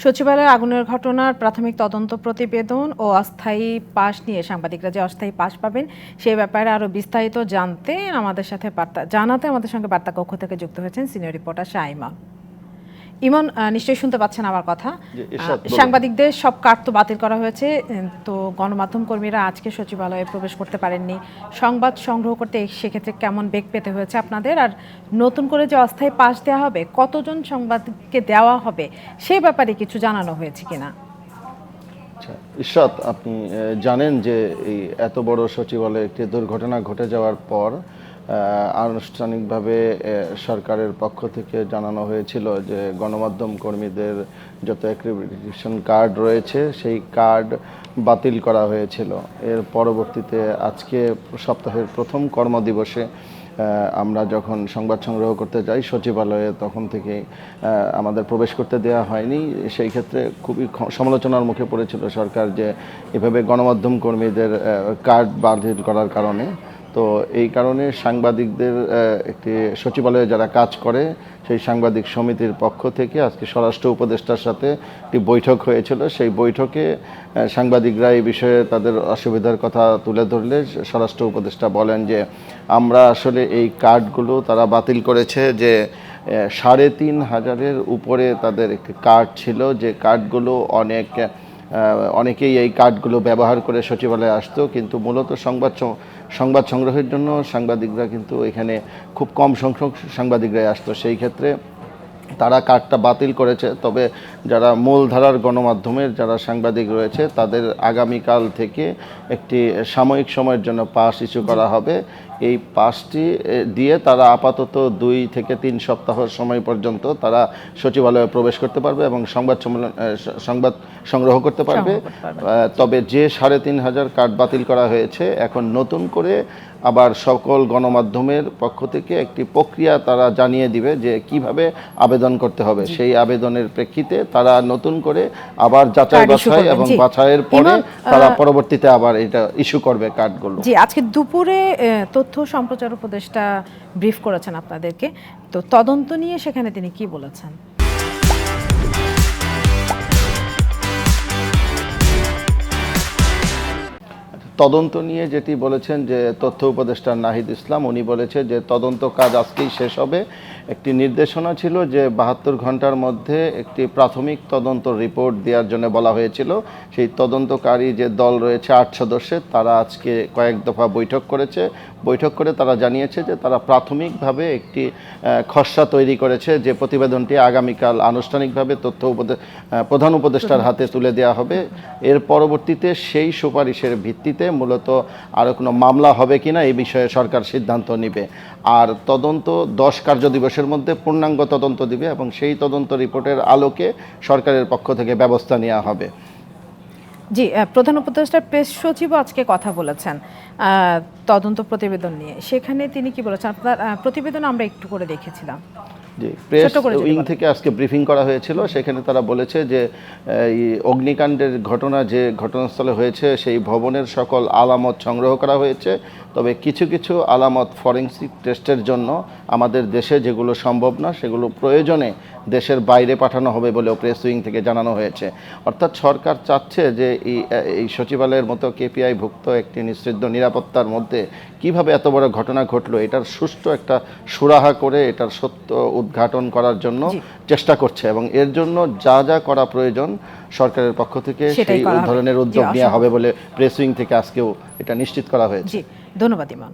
সচিবালয়ে আগুনের ঘটনার প্রাথমিক তদন্ত প্রতিবেদন ও অস্থায়ী পাস নিয়ে সাংবাদিকরা যে অস্থায়ী পাস পাবেন সেই ব্যাপারে আরো বিস্তারিত জানাতে আমাদের সঙ্গে বার্তা কক্ষ থেকে যুক্ত হয়েছেন সিনিয়র রিপোর্টার শাইমা। ইমন, নিশ্চয়ই শুনতে পাচ্ছেন আমার কথা। সাংবাদিকদের সব কার্ড তো বাতিল করা হয়েছে, তো গণমাধ্যম কর্মীরা আজকে সচিবালয়ে প্রবেশ করতে পারেননি। সংবাদ সংগ্রহ করতে সেক্ষেত্রে কেমন বেগ পেতে হয়েছে আপনাদের? আর নতুন করে যে অস্থায়ী পাস দেওয়া হবে, কতজন সাংবাদিককে দেওয়া হবে সেই ব্যাপারে কিছু জানানো হয়েছে কিনা? ইশরাত, আপনি জানেন যে এই এত বড় সচিবালয়ে একটি দুর্ঘটনা ঘটে যাওয়ার পর আনুষ্ঠানিকভাবে সরকারের পক্ষ থেকে জানানো হয়েছিল যে গণমাধ্যম কর্মীদের যত অ্যাক্রিডিটেশন কার্ড রয়েছে সেই কার্ড বাতিল করা হয়েছিল। এর পরবর্তীতে আজকে সপ্তাহের প্রথম কর্মদিবসে আমরা যখন সংবাদ সংগ্রহ করতে যাই সচিবালয়ে, তখন থেকে আমাদের প্রবেশ করতে দেওয়া হয়নি। সেই ক্ষেত্রে খুবই সমালোচনার মুখে পড়েছিল সরকার যে এভাবে গণমাধ্যম কর্মীদের কার্ড বাতিল করার কারণে। তো এই কারণে সাংবাদিকদের একটি সচিবালয়ে যারা কাজ করে সেই সাংবাদিক সমিতির পক্ষ থেকে আজকে স্বরাষ্ট্র উপদেষ্টার সাথে একটি বৈঠক হয়েছিল। সেই বৈঠকে সাংবাদিকরা এই বিষয়ে তাদের অসুবিধার কথা তুলে ধরলে স্বরাষ্ট্র উপদেষ্টা বলেন যে আমরা আসলে এই কার্ডগুলো তারা বাতিল করেছে যে ৩,৫০০-এর উপরে তাদের একটি কার্ড ছিল, যে কার্ডগুলো অনেকেই এই কার্ডগুলো ব্যবহার করে সচিবালয়ে আসতো, কিন্তু মূলত সংবাদ সংগ্রহের জন্য সাংবাদিকরা কিন্তু এখানে খুব কম সংখ্যক সাংবাদিকরাই আসতো। সেই ক্ষেত্রে তারা কার্ডটা বাতিল করেছে। তবে যারা মূলধারার গণমাধ্যমের যারা সাংবাদিক রয়েছে তাদের আগামীকাল থেকে একটি সাময়িক সময়ের জন্য পাস ইস্যু করা হবে। এই পাসটি দিয়ে তারা আপাতত ২ থেকে ৩ সপ্তাহ সময় পর্যন্ত তারা সচিবালয়ে প্রবেশ করতে পারবে এবং সংবাদ সংগ্রহ করতে পারবে। তবে যে ৩,৫০০ কার্ড বাতিল করা হয়েছে, এখন নতুন করে আবার সকল গণমাধ্যমের পক্ষ থেকে একটি প্রক্রিয়া তারা জানিয়ে দিবে যে কিভাবে আবেদন করতে হবে। সেই আবেদনের প্রেক্ষিতে তারা নতুন করে আবার যাচাই বাছাই এবং বাছাইয়ের পরে তারা পরবর্তীতে আবার এটা ইস্যু করবে কার্ডগুলো। জি, আজকে দুপুরে তথ্য সম্প্রচার উপদেষ্টা ব্রিফ করেছেন আপনাদেরকে, তো তদন্ত নিয়ে সেখানে তিনি কি বলেছেন? তদন্ত নিয়ে যেটি বলেছেন যে তথ্য উপদেষ্টা নাহিদ ইসলাম, উনি বলেছে যে তদন্ত কাজ আজকেই শেষ হবে। একটি নির্দেশনা ছিল যে ৭২ ঘন্টার মধ্যে একটি প্রাথমিক তদন্ত রিপোর্ট দেওয়ার জন্য বলা হয়েছিল। সেই তদন্তকারী যে দল রয়েছে ৮ সদস্যের, তারা আজকে কয়েক দফা বৈঠক করে তারা জানিয়েছে যে তারা প্রাথমিকভাবে একটি খসড়া তৈরি করেছে, যে প্রতিবেদনটি আগামীকাল আনুষ্ঠানিকভাবে প্রধান উপদেষ্টার হাতে তুলে দেওয়া হবে। এর পরবর্তীতে সেই সুপারিশের ভিত্তিতে মূলত আরও কোনো মামলা হবে কিনা এই বিষয়ে সরকার সিদ্ধান্ত নেবে। আর তদন্ত ১০ কার্যদিবসের মধ্যে পূর্ণাঙ্গ তদন্ত দিবে এবং সেই তদন্ত রিপোর্টের আলোকে সরকারের পক্ষ থেকে ব্যবস্থা নেওয়া হবে। জি, প্রধান উপদেষ্টার প্রেস সচিব আজকে কথা বলেছেন তদন্ত প্রতিবেদন নিয়ে। সেখানে তিনি কি বলেছেন? আপনার প্রতিবেদন আমরা একটু করে দেখেছিলাম। জি, প্রেস উইং থেকে আজকে ব্রিফিং করা হয়েছিল। সেখানে তারা বলেছে যে এই অগ্নিকাণ্ডের ঘটনা যে ঘটনাস্থলে হয়েছে সেই ভবনের সকল আলামত সংগ্রহ করা হয়েছে। তবে কিছু কিছু আলামত ফরেনসিক টেস্টের জন্য আমাদের দেশে যেগুলো সম্ভব না সেগুলো প্রয়োজনে দেশের বাইরে পাঠানো হবে বলেও প্রেস উইং থেকে জানানো হয়েছে। অর্থাৎ সরকার চাচ্ছে যে এই সচিবালয়ের মতো কেপিআইভুক্ত একটি নিশ্চিত নিরাপত্তার মধ্যে কিভাবে এত বড় ঘটনা ঘটলো এটার সুষ্ঠু একটা সুরাহা করে এটার সত্য উদ্ঘাটন করার জন্য চেষ্টা করছে এবং এর জন্য যা যা করা প্রয়োজন সরকারের পক্ষ থেকে সেই ধরনের উদ্যোগ নেওয়া হবে বলে প্রেস উইং থেকে আজকেও এটা নিশ্চিত করা হয়েছে। ধন্যবাদ ইমন।